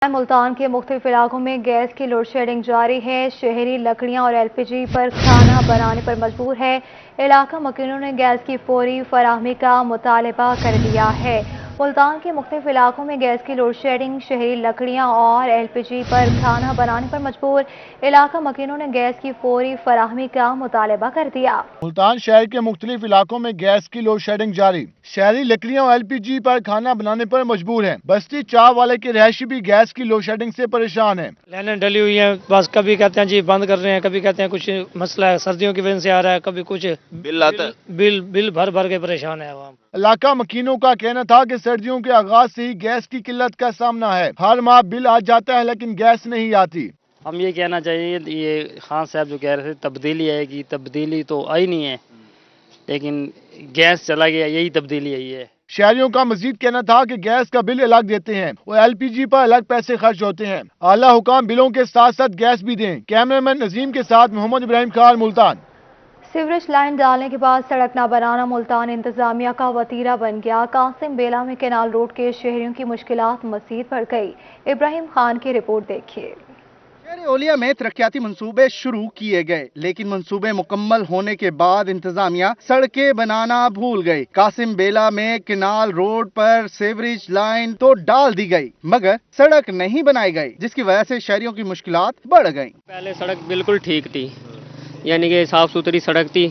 ملتان کے مختلف علاقوں میں گیس کی لوڈ شیڈنگ جاری ہے۔ شہری لکڑیاں اور LPG پر کھانا بنانے پر مجبور ہے۔ علاقہ مکینوں نے گیس کی فوری فراہمی کا مطالبہ کر دیا ہے۔ ملتان کے مختلف علاقوں میں گیس کی لوڈ شیڈنگ، شہری لکڑیاں اور LPG پر کھانا بنانے پر مجبور۔ علاقہ مکینوں نے گیس کی فوری فراہمی کا مطالبہ کر دیا۔ ملتان شہر کے مختلف علاقوں میں گیس کی لوڈ شیڈنگ جاری۔ شہری لکڑیوں اور LPG پر کھانا بنانے پر مجبور ہیں۔ بستی چاہ والے کے رہائشی بھی گیس کی لوڈ شیڈنگ سے پریشان ہیں۔ لائنیں ڈلی ہوئی ہیں، بس کبھی کہتے ہیں جی بند کر رہے ہیں، کبھی کہتے ہیں کچھ مسئلہ ہے سردیوں کی وجہ سے آ رہا ہے، کبھی کچھ بل بھر کے پریشان ہے عوام۔ علاقہ مکینوں کا کہنا تھا کہ سردیوں کے آغاز سے ہی گیس کی قلت کا سامنا ہے۔ ہر ماہ بل آ جاتا ہے لیکن گیس نہیں آتی۔ ہم یہ کہنا چاہیے، یہ خان صاحب جو کہہ رہے تھے تبدیلی آئے گی، تبدیلی تو آئی نہیں ہے، لیکن گیس چلا گیا، یہی تبدیلی آئی ہے۔ شہریوں کا مزید کہنا تھا کہ گیس کا بل الگ دیتے ہیں اور LPG پر الگ پیسے خرچ ہوتے ہیں۔ اعلیٰ حکام بلوں کے ساتھ ساتھ گیس بھی دیں۔ کیمرہ مین نظیم کے ساتھ محمد ابراہیم خان، ملتان۔ سیوریج لائن ڈالنے کے بعد سڑک نہ بنانا ملتان انتظامیہ کا وتیرہ بن گیا۔ قاسم بیلا میں کینال روڈ کے شہریوں کی مشکلات مزید بڑھ گئی۔ ابراہیم خان کی رپورٹ دیکھیے۔ شہر اولیا میں ترقیاتی منصوبے شروع کیے گئے، لیکن منصوبے مکمل ہونے کے بعد انتظامیہ سڑکیں بنانا بھول گئی۔ قاسم بیلا میں کینال روڈ پر سیوریج لائن تو ڈال دی گئی مگر سڑک نہیں بنائی گئی، جس کی وجہ سے شہریوں کی مشکلات بڑھ گئیں۔ پہلے سڑک بالکل ٹھیک تھی، یعنی کہ صاف ستھری سڑک تھی،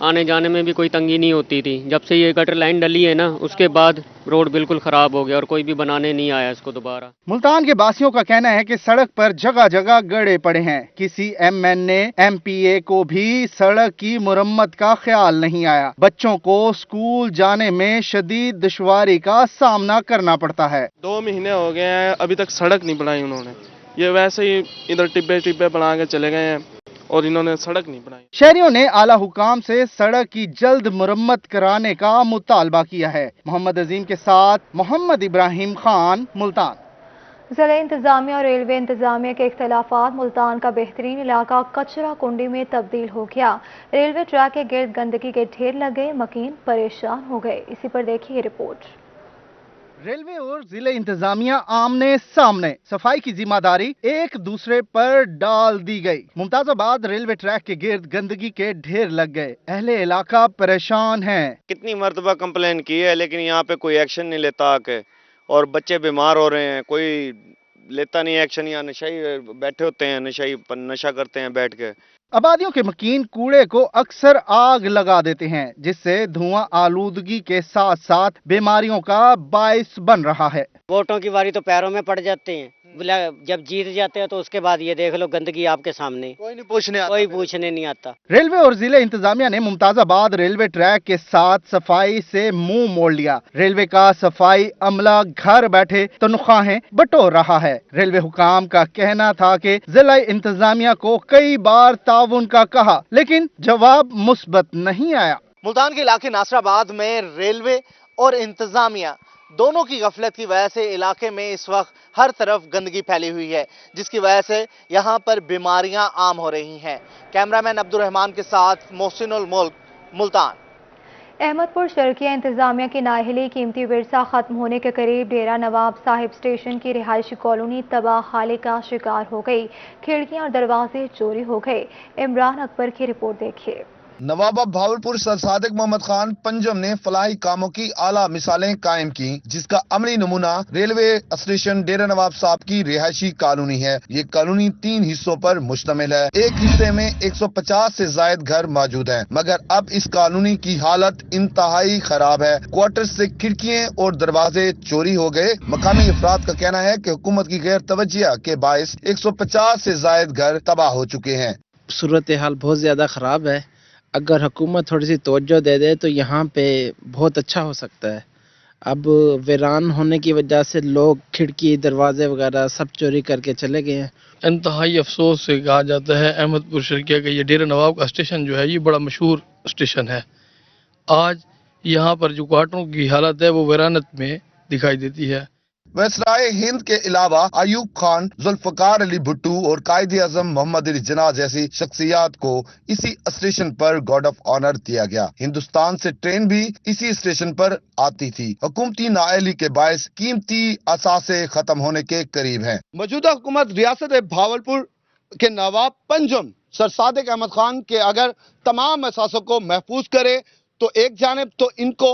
آنے جانے میں بھی کوئی تنگی نہیں ہوتی تھی۔ جب سے یہ گٹر لائن ڈلی ہے نا، اس کے بعد روڈ بالکل خراب ہو گیا اور کوئی بھی بنانے نہیں آیا اس کو دوبارہ۔ ملتان کے باسیوں کا کہنا ہے کہ سڑک پر جگہ جگہ گڑھے پڑے ہیں۔ کسی MNA MPA کو بھی سڑک کی مرمت کا خیال نہیں آیا۔ بچوں کو اسکول جانے میں شدید دشواری کا سامنا کرنا پڑتا ہے۔ 2 مہینے ہو گئے ہیں، ابھی تک سڑک نہیں بنائی انہوں نے۔ یہ ویسے ہی ادھر ٹبے بنا کے چلے گئے ہیں اور انہوں نے سڑک نہیں بنائی۔ شہریوں نے اعلیٰ حکام سے سڑک کی جلد مرمت کرانے کا مطالبہ کیا ہے۔ محمد عظیم کے ساتھ محمد ابراہیم خان، ملتان۔ ضلع انتظامیہ اور ریلوے انتظامیہ کے اختلافات، ملتان کا بہترین علاقہ کچرا کنڈی میں تبدیل ہو گیا۔ ریلوے ٹریک کے گرد گندگی کے ڈھیر لگ گئے، مکین پریشان ہو گئے۔ اسی پر دیکھیے یہ رپورٹ۔ ریلوے اور ضلع انتظامیہ آمنے سامنے، صفائی کی ذمہ داری ایک دوسرے پر ڈال دی گئی۔ ممتاز آباد ریلوے ٹریک کے گرد گندگی کے ڈھیر لگ گئے، اہل علاقہ پریشان ہیں۔ کتنی مرتبہ کمپلین کی ہے لیکن یہاں پہ کوئی ایکشن نہیں لیتا آکے، اور بچے بیمار ہو رہے ہیں، کوئی لیتا نہیں ایکشن۔ یہاں نشائی بیٹھے ہوتے ہیں، نشہ کرتے ہیں بیٹھ کے۔ آبادیوں کے مکین کوڑے کو اکثر آگ لگا دیتے ہیں، جس سے دھواں آلودگی کے ساتھ ساتھ بیماریوں کا باعث بن رہا ہے۔ ووٹوں کی باری تو پیروں میں پڑ جاتے ہیں، جب جیت جاتے ہیں تو اس کے بعد یہ دیکھ لو گندگی آپ کے سامنے، کوئی پوچھنے نہیں آتا۔ ریلوے اور ضلع انتظامیہ نے ممتاز آباد ریلوے ٹریک کے ساتھ صفائی سے منہ موڑ لیا۔ ریلوے کا صفائی عملہ گھر بیٹھے تنخواہیں بٹور رہا ہے۔ ریلوے حکام کا کہنا تھا کہ ضلع انتظامیہ کو کئی بار تعاون کا کہا لیکن جواب مثبت نہیں آیا۔ ملتان کے علاقے ناصر آباد میں ریلوے اور انتظامیہ دونوں کی غفلت کی وجہ سے علاقے میں اس وقت ہر طرف گندگی پھیلی ہوئی ہے، جس کی وجہ سے یہاں پر بیماریاں عام ہو رہی ہیں۔ کیمرامین عبدالرحمان کے ساتھ محسن الملک، ملتان۔ احمد پور شرقیہ انتظامیہ کی نااہلی، قیمتی ورثہ ختم ہونے کے قریب ڈیرہ نواب صاحب اسٹیشن کی رہائشی کالونی تباہ حالی کا شکار ہو گئی۔ کھڑکیاں اور دروازے چوری ہو گئے۔ عمران اکبر کی رپورٹ دیکھیے۔ نوابہ بھاولپور سر صادق محمد خان پنجم نے فلاحی کاموں کی اعلیٰ مثالیں قائم کی، جس کا عملی نمونہ ریلوے اسٹیشن ڈیرہ نواب صاحب کی رہائشی کالونی ہے۔ یہ کالونی 3 حصوں پر مشتمل ہے۔ ایک حصے میں 150 سے زائد گھر موجود ہیں، مگر اب اس کالونی کی حالت انتہائی خراب ہے۔ کوارٹر سے کھڑکیاں اور دروازے چوری ہو گئے۔ مقامی افراد کا کہنا ہے کہ حکومت کی غیر توجہ کے باعث 150 سے زائد گھر تباہ ہو چکے ہیں۔ صورتحال بہت زیادہ خراب ہے، اگر حکومت تھوڑی سی توجہ دے دے تو یہاں پہ بہت اچھا ہو سکتا ہے۔ اب ویران ہونے کی وجہ سے لوگ کھڑکی دروازے وغیرہ سب چوری کر کے چلے گئے ہیں۔ انتہائی افسوس سے کہا جاتا ہے احمد پور شرقیہ کا یہ ڈیرہ نواب کا اسٹیشن جو ہے یہ بڑا مشہور اسٹیشن ہے۔ آج یہاں پر جو کوارٹروں کی حالت ہے وہ ویرانت میں دکھائی دیتی ہے۔ ویسرائے हिंद के अलावा अयूब खान, जुल्फकार अली भुट्टो और कायदे आजम मोहम्मद अली जिन्ना जैसी शख्सियात को इसी स्टेशन पर गार्ड ऑफ ऑनर दिया गया। हिंदुस्तान से ट्रेन भी इसी स्टेशन पर आती थी। हुकूमती नाअहली के बायस कीमती असासे खत्म होने के करीब हैं। मौजूदा हुकूमत रियासत भावलपुर के नवाब पंजम सर सादिक अहमद खान के अगर तमाम असासों को महफूज करे तो एक जानिब तो इनको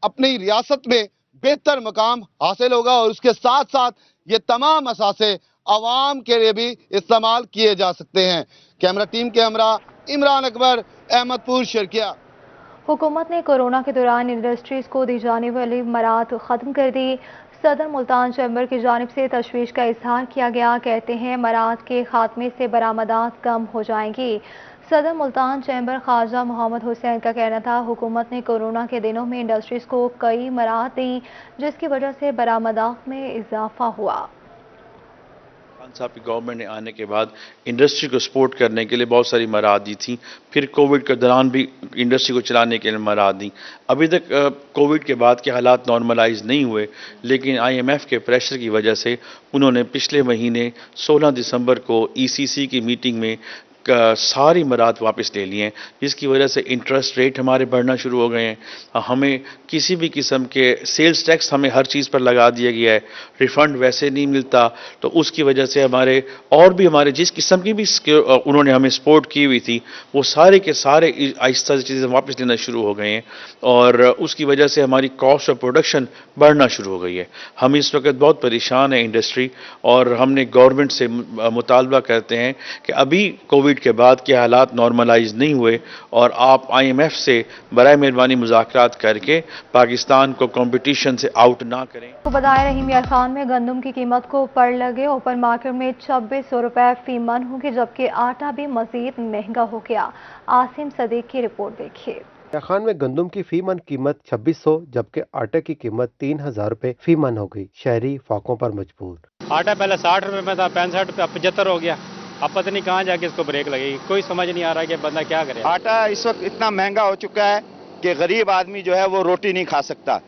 अपनी रियासत में बेहतर मकाम हासिल होगा और उसके साथ साथ ये तमाम असासे आवाम के लिए भी इस्तेमाल किए जा सकते हैं। कैमरा टीम के हमरा इमरान अकबर, अहमदपुर, शर्किया। हुकूमत ने कोरोना के दौरान इंडस्ट्रीज को दी जाने वाली मराहत खत्म कर दी। सदर मुल्तान चैम्बर की जानिब से तशवीश का इजहार किया गया। कहते हैं मराहत के खात्मे से बरामदात कम हो जाएंगी। सदर मुल्तान चैम्बर ख्वाजा मोहम्मद हुसैन का कहना था हुकूमत ने कोरोना के दिनों में इंडस्ट्रीज को कई मराहत दी जिसकी वजह से बरामदात में इजाफा हुआ। खान साहब की गवर्नमेंट ने आने के बाद इंडस्ट्री को सपोर्ट करने के लिए बहुत सारी मराहत दी थी। फिर कोविड के दौरान भी इंडस्ट्री को चलाने के लिए मराहत दी। अभी तक कोविड के बाद के हालात नॉर्मलाइज नहीं हुए, लेकिन IMF के प्रेशर की वजह से उन्होंने पिछले महीने 16 दिसंबर को ECC की मीटिंग में सारी मराहत वापस ले लिए हैं, जिसकी वजह से इंटरेस्ट रेट हमारे बढ़ना शुरू हो गए हैं। हमें किसी भी किस्म के सेल्स टैक्स हमें हर चीज़ पर लगा दिया गया है। रिफ़ंड वैसे नहीं मिलता, तो उसकी वजह से हमारे जिस किस्म की भी उन्होंने हमें सपोर्ट की हुई थी वो सारे के सारे आहिस्ता से चीज़ें वापस लेना शुरू हो गए हैं और उसकी वजह से हमारी कॉस्ट ऑफ प्रोडक्शन बढ़ना शुरू हो गई है। हम इस वक्त बहुत परेशान है इंडस्ट्री, और हमने गवर्नमेंट से मुतालबा करते हैं कि अभी कोविड के बाद के हालात नॉर्मलाइज नहीं हुए और आप IMF से बराए मेहरबानी मुज़ाकरात करके पाकिस्तान को कंपटीशन से आउट ना करें। तो बताया रहीम यार खान में गंदम की कीमत को पड़ लगे। ओपन मार्केट में 2600 रुपए फी मन होगी, जबकि आटा भी मजीद महंगा हो गया। आसिम सदीक की रिपोर्ट देखिए। खान में गंदम की फी मन कीमत 2600 जबकि आटे की कीमत 3000 रुपए फी मन हो गई। शहरी फाकों पर मजबूर। आटा पहले 60 रुपए में था, 65 पे 75 हो गया। अब पता नहीं कहाँ जाके इसको ब्रेक लगेगी, कोई समझ नहीं आ रहा है कि बंदा क्या करे। आटा इस वक्त इतना महंगा हो चुका है कि गरीब आदमी जो है वो रोटी नहीं खा सकता,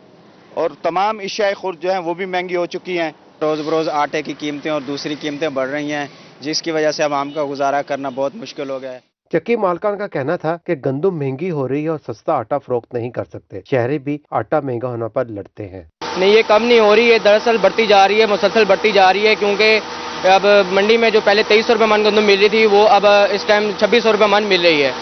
और तमाम इशाए खुर्द जो हैं वो भी महंगी हो चुकी हैं। रोज़ बरोज़ आटे की कीमतें और दूसरी कीमतें बढ़ रही हैं, जिसकी वजह से आवाम का गुजारा करना बहुत मुश्किल हो गया है। चक्की मालकान का कहना था कि गंदम महंगी हो रही है और सस्ता आटा फरोख्त नहीं कर सकते। शहरी भी आटा महंगा होने पर लड़ते हैं। नहीं, ये कम नहीं हो रही है, दरअसल बढ़ती जा रही है, मुसलसल बढ़ती जा रही है, क्योंकि अब मंडी में जो पहले 2300 रुपये मन गंदम मिल रही थी वो अब इस टाइम 2600 रुपये मन मिल रही है।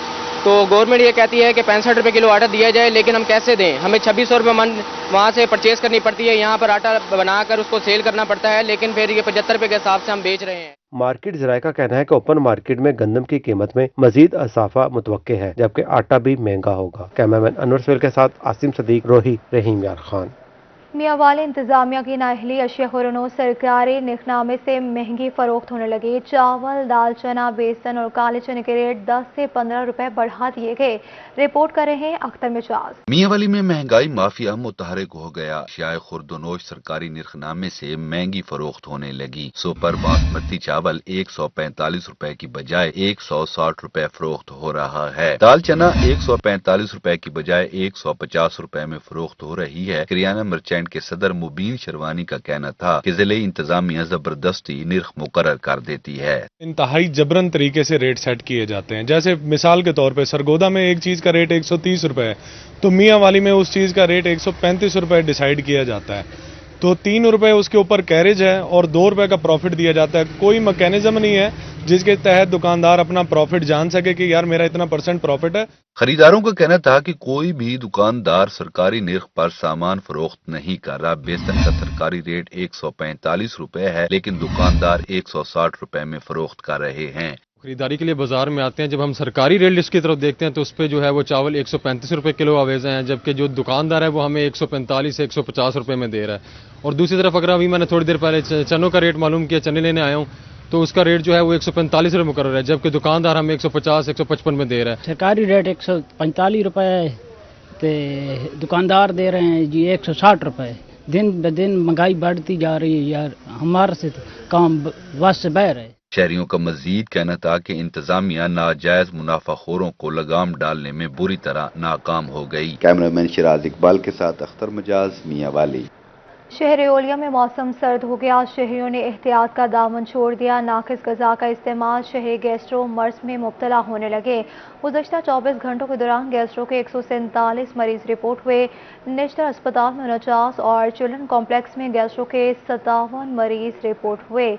तो गवर्नमेंट ये कहती है कि 65 रुपये किलो आटा दिया जाए, लेकिन हम कैसे दें? हमें 2600 रुपये मन वहाँ से परचेज़ करनी पड़ती है, यहाँ पर आटा बनाकर उसको सेल करना पड़ता है, लेकिन फिर ये 75 रुपये के हिसाब से हम बेच रहे हैं। मार्केट ज़राए का कहना है कि ओपन मार्केट में गंदम की कीमत में मजीद इजाफा मुतवक्के है, जबकि आटा भी महंगा होगा। कैमरामैन अनवर सवेल के साथ आसिम सदीक, रोही, रहीम यार खान। मियांवाली इंतजामिया की नाअहली अशिया खुरनो सरकारी निखनामे से महंगी फरोख्त होने लगी। चावल, दाल, चना, बेसन और काले चने के रेट 10 से 15 रुपए बढ़ा दिए गए। रिपोर्ट कर रहे हैं अख्तर मिजाज। मियांवाली में महंगाई माफिया मुतहरिक हो गया। अशियाए खुर्दनोश सरकारी निखनामे से महंगी फरोख्त होने लगी। सुपर बासमती चावल 145 रुपए की बजाय 160 रुपए फरोख्त हो रहा है। दाल चना 145 रुपए की बजाय 150 रुपए में फरोख्त हो रही है। किरियाना मर्चेंट के सदर मुबीन शरवानी का कहना था कि जिले इंतजामिया जबरदस्ती निर्ख मुकर्रर कर देती है। इंतहाई जबरन तरीके से रेट सेट किए जाते हैं। जैसे मिसाल के तौर पे सरगोदा में एक चीज का रेट 130 रुपए है, तो मियांवाली में उस चीज का रेट 135 रुपए डिसाइड किया जाता है। तो 3 रुपए उसके ऊपर कैरेज है और 2 रुपए का प्रॉफिट दिया जाता है। कोई मैकेनिज्म नहीं है जिसके तहत दुकानदार अपना प्रॉफिट जान सके कि यार मेरा इतना % प्रॉफिट है। खरीदारों का कहना था कि कोई भी दुकानदार सरकारी निर्ख पर सामान फरोख्त नहीं कर रहा। बेसन का सरकारी रेट 145 रुपए है, लेकिन दुकानदार 160 रुपए में फरोख्त कर रहे हैं। खरीदारी के लिए बाजार में आते हैं, जब हम सरकारी रेट लिस्ट की तरफ देखते हैं तो उस पर जो है वो चावल 135 रुपए किलो आवेजा है, जबकि जो दुकानदार है वो हमें 145 से 150 रुपए में दे रहा है। और दूसरी तरफ अगर अभी मैंने थोड़ी देर पहले चनों का रेट मालूम किया, चने लेने आया हूँ, तो उसका रेट जो है वो 145 रुपए मुकर्रर है, जबकि दुकानदार हमें 150 155 में दे रहा है। सरकारी रेट 145 रुपए है, तो दुकानदार दे रहे हैं जी 160 रुपए। दिन ब दिन महंगाई बढ़ती जा रही है यार, हमारे से काम बस से बह रहे। शहरियों का मजीद कहना था कि इंतजामिया नाजायज मुनाफाखोरों को लगाम डालने में बुरी तरह नाकाम हो गई। कैमरामैन शिराज इकबाल के साथ अख्तर मजाज, मियांवाली। शहर ओलिया में मौसम सर्द हो गया। शहरियों ने एहतियात का दामन छोड़ दिया। नाकिस गजा का इस्तेमाल शहरी गैस्ट्रो मर्ज में मुब्तला होने लगे। गुज़श्ता 24 घंटों के दौरान गैस्ट्रो के 147 मरीज रिपोर्ट हुए। नेशनल अस्पताल में 49 और चिल्ड्रन कॉम्प्लेक्स में गैस्ट्रो के 57 मरीज रिपोर्ट हुए।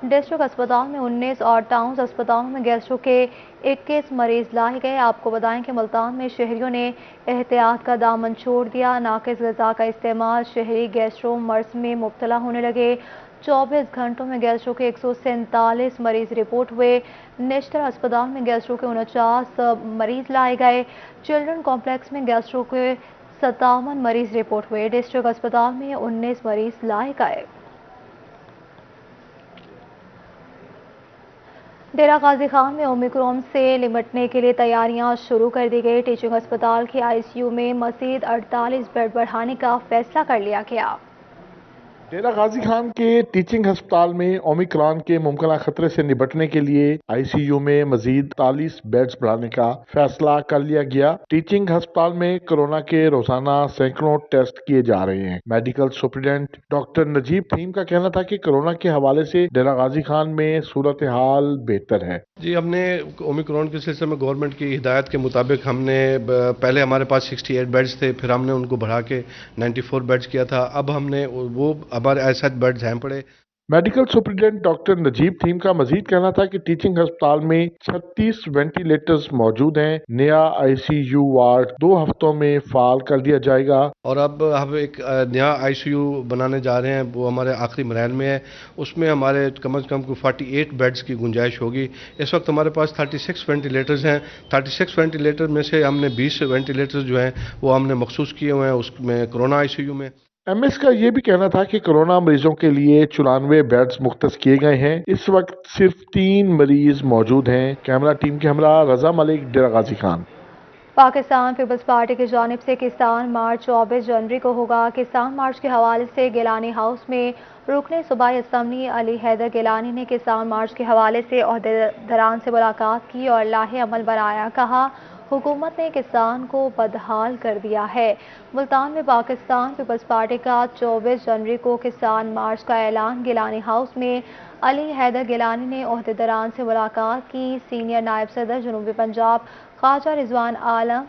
डिस्ट्रिक्ट अस्पताल में 19 और टाउन अस्पतालों में गैस्ट्रो के 21 मरीज लाए गए। आपको बताएं कि मुल्तान में शहरियों ने एहतियात का दामन छोड़ दिया। नाकिस गजा का इस्तेमाल शहरी गैस्ट्रो मर्ज में मुब्तला होने लगे। 24 घंटों में गैस्ट्रो के 147 मरीज रिपोर्ट हुए। नेशनल अस्पताल में गैस्ट्रो के 49 मरीज लाए गए। चिल्ड्रन कॉम्प्लेक्स में गैस्ट्रो के 57 मरीज रिपोर्ट हुए। डिस्ट्रिक्ट अस्पताल में 19 मरीज लाए गए। डेरा गाजी खान में ओमिक्रॉन से निपटने के लिए तैयारियां शुरू कर दी गई। टीचिंग अस्पताल के आईसीयू में मजीद 48 बेड बढ़ाने का फैसला कर लिया गया। डेरा गाजी खान के टीचिंग अस्पताल में ओमिक्रॉन के मुमकिन खतरे से निपटने के लिए आईसीयू में मजीद 48 बेड्स बढ़ाने का फैसला कर लिया गया। टीचिंग अस्पताल में कोरोना के रोजाना सैकड़ों टेस्ट किए जा रहे हैं। Medical superintendent doctor Najeeb Thaheem का कहना था कि कोरोना के हवाले से डेरा गाजी खान में सूरत हाल बेहतर है। जी, हमने ओमिक्रॉन के सिलसिले में गवर्नमेंट की हिदायत के मुताबिक हमने पहले हमारे पास 68 बेड्स थे, फिर हमने उनको बढ़ा के 94 बेड्स किया था। अब हमने वो हमारे ऐसा बेड्स हैं पड़े। Medical superintendent doctor Najeeb Thaheem का मजीद कहना था कि टीचिंग अस्पताल में 36 वेंटिलेटर्स मौजूद हैं। नया आईसीयू वार्ड 2 हफ्तों में फाल कर दिया जाएगा। और अब हम एक नया आईसीयू बनाने जा रहे हैं, वो हमारे आखिरी मरहल में है। उसमें हमारे कम से कम 48 बेड्स की गुंजाइश होगी। इस वक्त हमारे पास 36 वेंटिलेटर्स हैं। 36 वेंटिलेटर में से हमने 20 वेंटिलेटर्स जो हैं वो हमने मखसूस किए हुए हैं उसमें कोरोना आईसीयू में। एमएस का ये भी कहना था कि कोरोना मरीजों के लिए 94 बेड्स मुख्तस किए गए हैं। इस वक्त सिर्फ 3 मरीज मौजूद हैं। कैमरा टीम के हमरा रजा मलिक, डेरा गाजी खान। पाकिस्तान पीपल्स पार्टी की जानिब से किसान मार्च 24 जनवरी को होगा। किसान मार्च के हवाले से गिलानी हाउस में रुकने सूबाई असम्बली अली हैदर गिलानी ने किसान मार्च के हवाले से ओहदेदारान से मुलाकात की और लाहे अमल बनाया। कहा, हुकूमत ने किसान को बदहाल कर दिया है। मुल्तान में पाकिस्तान पीपल्स पार्टी का 24 जनवरी को किसान मार्च का ऐलान। गिलानी हाउस में अली हैदर गिलानी ने ओहदेदारान से मुलाकात की। सीनियर नायब सदर जनूबी पंजाब ख्वाजा रिजवान आलम,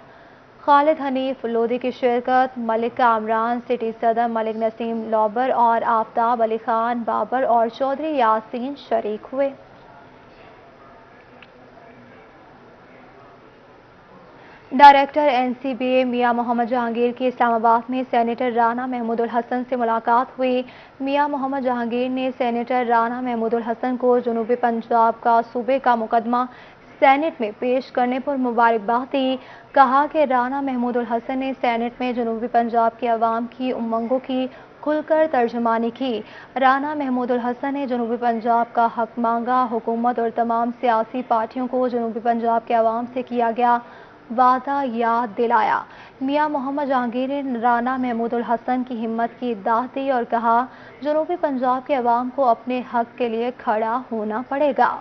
खालिद हनीफ लोधी की शिरकत। मलिक कामरान, सिटी सदर मलिक नसीम लौबर और आफ्ताब अली खान बाबर और चौधरी यासीन शरीक हुए। डायरेक्टर एनसीबीए मियां मोहम्मद जहांगीर की इस्लामाबाद में सेनेटर राना महमूदुल हसन से मुलाकात हुई। मियां मोहम्मद जहांगीर ने सेनेटर राना महमूदुल हसन को जनूबी पंजाब का सूबे का मुकदमा सेनेट में पेश करने पर मुबारकबाद दी। कहा कि राना महमूदुल हसन ने सेनेट में जनूबी पंजाब की आवाम की उमंगों की खुलकर तर्जुमानी की। राना महमूदुल हसन ने जनूबी पंजाब का हक मांगा। हुकूमत और तमाम सियासी पार्टियों को जनूबी पंजाब के आवाम से किया गया वादा याद दिलाया। मियां मोहम्मद जहांगीर ने राना महमूदुल हसन की हिम्मत की दाद दी और कहा, जनूबी पंजाब के अवाम को अपने हक के लिए खड़ा होना पड़ेगा।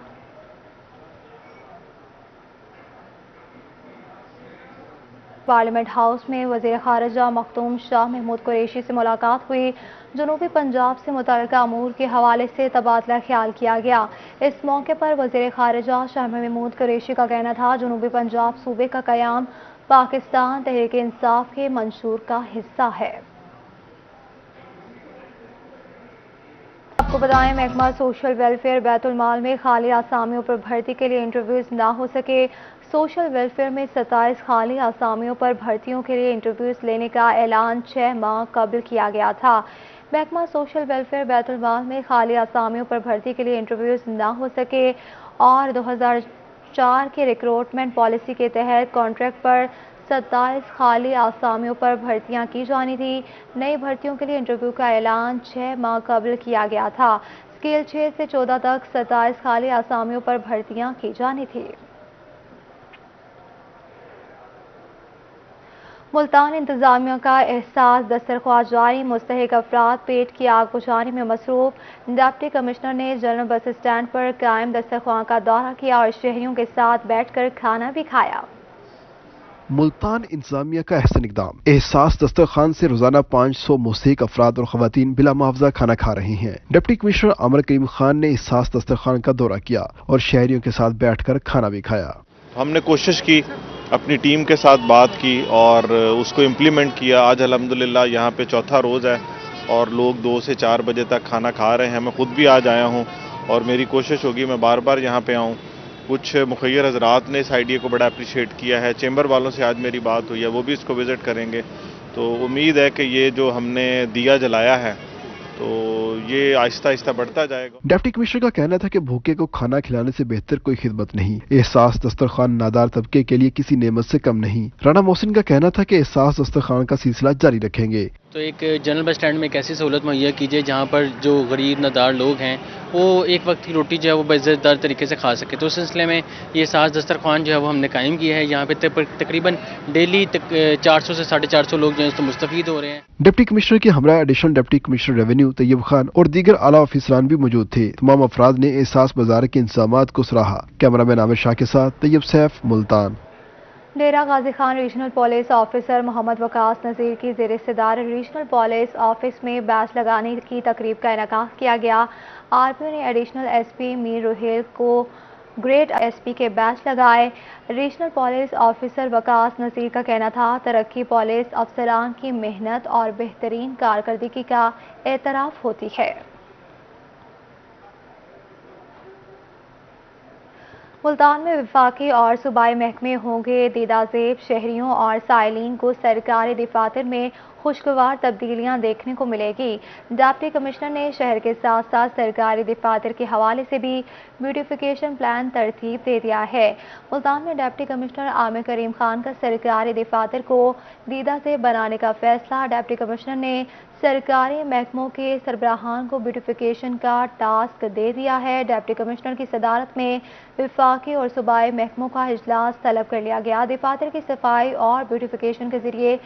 पार्लियामेंट हाउस में वज़ीर ख़ारिजा मखदूम शाह महमूद कुरैशी से मुलाकात हुई। जनूबी पंजाब से मुतल्लिका अमूर के हवाले से तबादला ख्याल किया गया। इस मौके पर वज़ीर ख़ारिजा शाह महमूद कुरैशी का कहना था, जनूबी पंजाब सूबे का क़याम पाकिस्तान तहरीक इंसाफ के मंशूर का हिस्सा है। आपको बताएं, महकमा सोशल वेलफेयर बैतुल माल में खाली आसामियों पर भर्ती के लिए इंटरव्यूज ना हो सके। सोशल वेलफेयर में 27 खाली आसामियों पर भर्तियों के लिए इंटरव्यूज लेने का ऐलान 6 माह कबल किया गया था। महकमा सोशल वेलफेयर बैतुल माल में खाली आसामियों पर भर्ती के लिए इंटरव्यूज ना हो सके और 2004 के रिक्रूटमेंट पॉलिसी के तहत कॉन्ट्रैक्ट पर 27 खाली आसामियों पर भर्तियां की जानी थी। नई भर्तियों के लिए इंटरव्यू का ऐलान 6 माह कबल किया गया था। स्केल 6 से 14 तक 27 खाली आसामियों पर भर्तियां की जानी थी। मुल्तान इंतजामिया का एहसास दस्तरख्वाह जारी। मुस्तहिक अफराद पेट की आग बुझाने में मसरूफ। डिप्टी कमिश्नर ने जनरल बस स्टैंड पर कायम दस्तरख्वाह का दौरा किया और शहरियों के साथ बैठकर खाना भी खाया। मुल्तान इंतजामिया का अहसन इकदाम। एहसास दस्तरखान से रोजाना 500 मुस्तहिक अफराद और खवातीन बिला मुआवजा खाना खा रही हैं। डिप्टी कमिश्नर अमर करीम खान ने एहसास दस्तरखान का दौरा किया और शहरियों के साथ बैठकर खाना भी खाया। हमने कोशिश की, अपनी टीम के साथ बात की और उसको इम्प्लीमेंट किया। आज अल्हम्दुलिल्लाह यहाँ पे चौथा रोज़ है और लोग 2 से 4 बजे तक खाना खा रहे हैं। मैं खुद भी आज आया हूँ और मेरी कोशिश होगी मैं बार बार यहाँ पे आऊँ। कुछ मुखय्यर हजरात ने इस आइडिया को बड़ा अप्रिशिएट किया है। चैम्बर वालों से आज मेरी बात हुई है, वो भी इसको विज़िट करेंगे। तो उम्मीद है कि ये जो हमने दिया जलाया है तो ये आहिस्ता आहिस्ता बढ़ता जाएगा। डिप्टी कमिश्नर का कहना था कि भूखे को खाना खिलाने से बेहतर कोई खिदमत नहीं। एहसास दस्तरखान नादार तबके के लिए किसी नेमत से कम नहीं। राना मोहसिन का कहना था कि एहसास दस्तरखान का सिलसिला जारी रखेंगे। तो एक जनरल बस स्टैंड में एक ऐसी सहूलत मुहैया कीजिए जहाँ पर जो गरीब नादार लोग हैं वो एक वक्त की रोटी जो है वो बेइज्जतदार तरीके से खा सके। तो उस सिलसिले में ये एहसास दस्तरखान जो है वो हमने कायम किया है। यहाँ पे तकरीबन डेली 400 से 450 लोग जो है तो मुस्तफीद हो रहे हैं। डिप्टी कमिश्नर के हमरा additional deputy commissioner revenue Tayyab Khan और दीगर आला ऑफिसरान भी मौजूद थे। तमाम अफराद ने एहसास बाजार के इंतजामात को सराहा। कैमरामैन आमिर शाह के साथ Tayyab Saif, Multan. Dera Ghazi Khan regional police officer Mohammad Waqas Nazeer की ज़ेर सदारत रीजनल पुलिस ऑफिस में बैच लगाने की तकरीब का इनेकाद किया गया। आरपीओ ने एडिशनल एसपी मीर रोहेल को ग्रेड एसपी के बैच लगाए। रीजनल पुलिस ऑफिसर वकास नज़ीर का कहना था तरक्की पुलिस अफसरान की मेहनत और बेहतरीन कारकर्दगी का एतराफ़ होती है। मुल्तान में वफाकी और सूबाई महकमे होंगे दीदाजेब। शहरियों और साइलिन को सरकारी दफातर में खुशगवार तब्दीलियां देखने को मिलेगी। डिप्टी कमिश्नर ने शहर के साथ साथ सरकारी दफातर के हवाले से भी ब्यूटिफिकेशन प्लान तरतीब दे दिया है। मुल्तान में डिप्टी कमिश्नर आमिर करीम खान का सरकारी दफातर को दीदाजेब बनाने का फैसला। डिप्टी कमिश्नर ने सरकारी महकमों के सरबराहान को ब्यूटिफिकेशन का टास्क दे दिया है। डिप्टी कमिश्नर की सदारत में वफाकी और सूबाई महकमों का इजलास तलब कर लिया गया। दफातर की सफाई और ब्यूटिफिकेशन के जरिए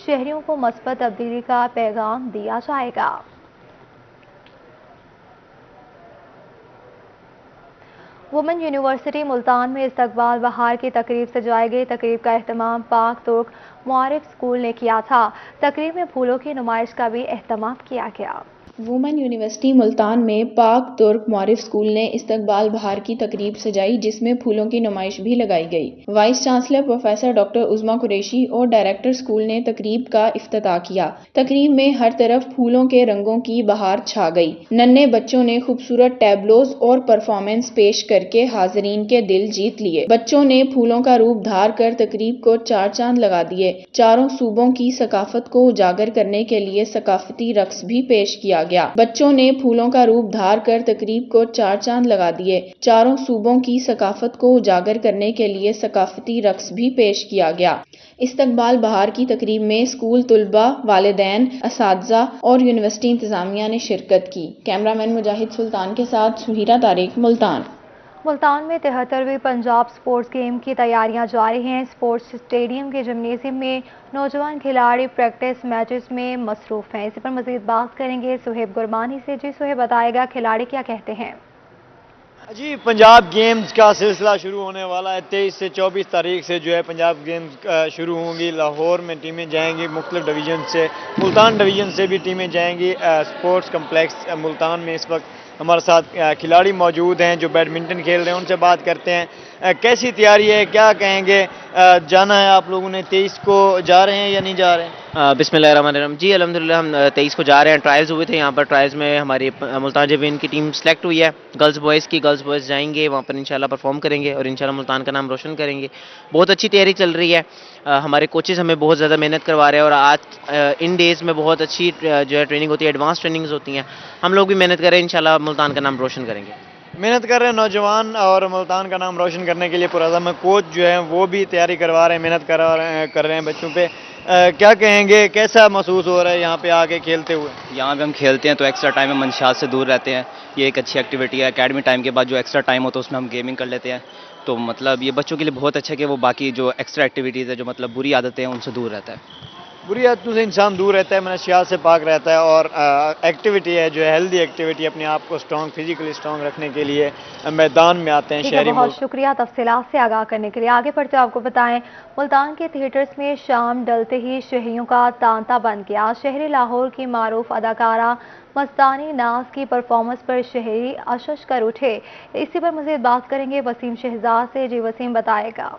शहरियों को मस्बत तब्दीली का पैगाम दिया जाएगा। वुमेन यूनिवर्सिटी मुल्तान में इस्तकबाल बहार की तकरीब सजाई गई। तकरीब का एहतमाम पाक तुर्क मुआरिफ स्कूल ने किया था। तकरीब में फूलों की नुमाइश का भी एहतमाम किया गया। वुमेन यूनिवर्सिटी मुल्तान में पाक तुर्क मुआरिफ स्कूल ने इस्तकबाल बहार की तकरीब सजाई जिसमें फूलों की नुमाइश भी लगाई गई। Vice chancellor professor doctor उज़मा Qureshi और डायरेक्टर स्कूल ने तकरीब का इफ्तिताह किया। तकरीब में हर तरफ फूलों के रंगों की बहार छा गई। नन्हे बच्चों ने खूबसूरत टैबलोज और परफॉर्मेंस पेश करके हाजरीन के दिल जीत लिए। बच्चों ने फूलों का रूप धार कर तकरीब को चार चांद लगा दिए। चारों सूबों की सकाफत को उजागर करने के लिए सकाफती रक्स भी पेश किया गया। बच्चों ने फूलों का रूप धार कर तकरीब को चार चांद लगा दिए। चारों सूबों की सकाफत को उजागर करने के लिए सकाफती रक्स भी पेश किया गया। इस्तकबाल बहार की तकरीब में स्कूल तुलबा, वालिदैन, असातिज़ा और यूनिवर्सिटी इंतजामिया ने शिरकत की। कैमरामैन मुजाहिद सुल्तान के साथ सुहीरा तारिक, मुल्तान। मुल्तान में 73वीं पंजाब स्पोर्ट्स गेम की तैयारियां जारी हैं। स्पोर्ट्स स्टेडियम के जिम्नेजियम में नौजवान खिलाड़ी प्रैक्टिस मैचेस में मसरूफ हैं। इस पर मजीद बात करेंगे सुहेब गुरबानी से। जी सुहेब, बताएगा खिलाड़ी क्या कहते हैं। जी, पंजाब गेम्स का सिलसिला शुरू होने वाला है। 23 से 24 तारीख से जो है पंजाब गेम्स शुरू होंगी। लाहौर में टीमें जाएंगी, मुख्तलिफ डिवीजन से, मुल्तान डिवीजन से भी टीमें जाएंगी। स्पोर्ट्स कम्प्लेक्स मुल्तान में इस वक्त हमारे साथ खिलाड़ी मौजूद हैं जो बैडमिंटन खेल रहे हैं। उनसे बात करते हैं कैसी तैयारी है, क्या कहेंगे। जाना है आप लोगों ने, 23 को जा रहे हैं या नहीं जा रहे हैं? बिस्मिल्लाहिर्रहमानिर्रहीम। जी अल्हम्दुलिल्लाह हम 23 को जा रहे हैं। ट्रायल्स हुए थे यहाँ पर। ट्रायल्स में हमारी मुल्तान जवेन की टीम सेलेक्ट हुई है, गर्ल्स बॉयज़ जाएंगे वहाँ पर इंशाल्लाह परफॉर्म करेंगे और इंशाल्लाह मुल्तान का नाम रोशन करेंगे। बहुत अच्छी तैयारी चल रही है। हमारे कोचेज़ हमें बहुत ज़्यादा मेहनत करवा रहे हैं और आज इन डेज़ में बहुत अच्छी जो है ट्रेनिंग होती है, एडवांस ट्रेनिंग्स होती हैं। हम लोग भी मेहनत कर रहे हैं, इंशाल्लाह मुल्तान का नाम रोशन करेंगे। मेहनत कर रहे हैं नौजवान और मुल्तान का नाम रोशन करने के लिए पुरअज़म कोच जो है वो भी तैयारी करवा रहे हैं, मेहनत कर रहे हैं बच्चों पे। क्या कहेंगे, कैसा महसूस हो रहा है यहाँ पे आके खेलते हुए? यहाँ पे हम खेलते हैं तो एक्स्ट्रा टाइम में मंशात से दूर रहते हैं। ये एक अच्छी एक्टिविटी है। एकेडमी टाइम के बाद जो एक्स्ट्रा टाइम होता है उसमें हम गेमिंग कर लेते हैं। तो मतलब ये बच्चों के लिए बहुत अच्छा है कि वो बाकी जो एक्स्ट्रा एक्टिविटीज़ है, जो मतलब बुरी आदतें हैं, उनसे दूर रहता है। बुरी आदतों से इंसान दूर रहता है, मनशियात से पाक रहता है और एक्टिविटी है जो है हेल्दी एक्टिविटी, अपने आप को स्ट्रॉन्ग फिजिकली स्ट्रॉन्ग रखने के लिए मैदान में आते हैं ठीक है, शहरी बहुत मुल्क। शुक्रिया तफसीलात से आगाह करने के लिए। आगे बढ़ते आपको बताएं, मुल्तान के थिएटर्स में शाम डलते ही शहरियों का तांता बन गया। शहरी लाहौर की मारूफ अदाकारा मस्तानी नाज की परफॉर्मेंस पर शहरी अशश कर उठे। इसी पर मज़ीद बात करेंगे वसीम शहजाद से। जी वसीम, बताएगा।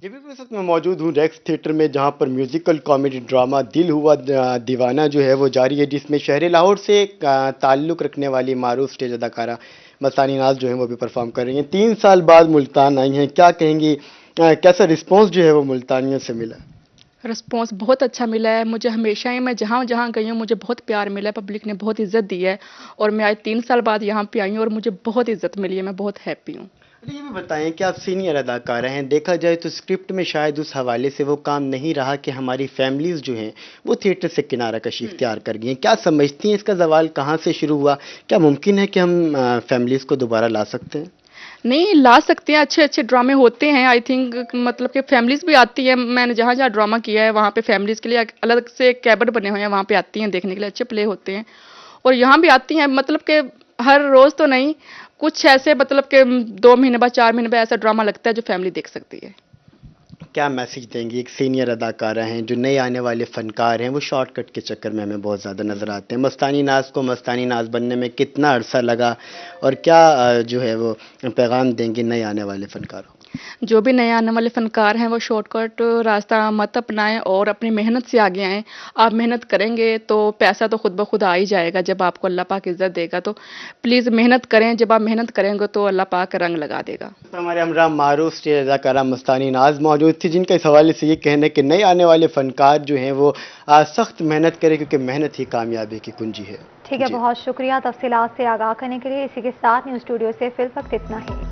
जी बिल्कुल, इस वक्त मैं मौजूद हूँ रेक्स थिएटर में, जहाँ पर म्यूजिकल कॉमेडी ड्रामा दिल हुआ दीवाना जो है वो जारी है, जिसमें शहर लाहौर से ताल्लुक़ रखने वाली मारूफ स्टेज अदाकारा मस्तानी नाज जो है वो भी परफॉर्म कर रही हैं। 3 साल बाद मुल्तान आई हैं, क्या कहेंगी, कैसा रिस्पॉन्स जो है वो मुल्तानियों से मिला? रिस्पॉन्स बहुत अच्छा मिला है मुझे। हमेशा ही मैं जहाँ जहाँ गई हूँ मुझे बहुत प्यार मिला है, पब्लिक ने बहुत इज्जत दी है और मैं आज 3 साल बाद यहाँ पे आई हूँ और मुझे बहुत इज्जत मिली है। मैं बहुत हैप्पी हूँ। ये भी बताएं कि आप सीनियर अदाकारा हैं, देखा जाए तो स्क्रिप्ट में शायद उस हवाले से वो काम नहीं रहा कि हमारी फैमिलीज़ जो हैं वो थिएटर से किनारा कशी इख्तियार कर गई हैं। क्या समझती हैं इसका ज़वाल कहाँ से शुरू हुआ? क्या मुमकिन है कि हम फैमिलीज़ को दोबारा ला सकते हैं? नहीं, ला सकते हैं, अच्छे अच्छे ड्रामे होते हैं। आई थिंक मतलब कि फैमिलीज़ भी आती है। मैंने जहाँ जहाँ ड्रामा किया है वहाँ पे फैमिलीज़ के लिए अलग से कैबिन बने हुए हैं, वहाँ पे आती हैं देखने के लिए, अच्छे प्ले होते हैं और यहाँ भी आती हैं। मतलब कि हर रोज़ तो नहीं, कुछ ऐसे मतलब कि 2 महीने बाद 4 महीने बाद ऐसा ड्रामा लगता है जो फैमिली देख सकती है। क्या मैसेज देंगे एक सीनियर अदाकारा हैं, जो नए आने वाले फ़नकार हैं वो शॉर्टकट के चक्कर में हमें बहुत ज़्यादा नज़र आते हैं? मस्तानी नाज को मस्तानी नाज बनने में कितना अरसा लगा और क्या जो है वो पैगाम देंगे नए आने वाले फ़नकारों? जो भी नए आने वाले फ़नकार हैं वो शॉर्टकट रास्ता मत अपनाएं और अपनी मेहनत से आगे आएँ। आप मेहनत करेंगे तो पैसा तो खुद ब खुद आ ही जाएगा जब आपको अल्लाह पाक इज़्ज़त देगा। तो प्लीज़ मेहनत करें, जब आप मेहनत करेंगे तो अल्लाह पाक रंग लगा देगा। हमारे हमरा मारूफ स्टेज अदाकारा मस्तानी नाज मौजूद थी, जिनका इस हवाले से ये कहना है कि नए आने वाले फ़नकार जो हैं वो सख्त मेहनत करें, क्योंकि मेहनत ही कामयाबी की कुंजी है। ठीक है, बहुत शुक्रिया तफसीलात से आगाह करने के लिए। इसी के साथ न्यूज़ स्टूडियो से फिल वक्त इतना ही।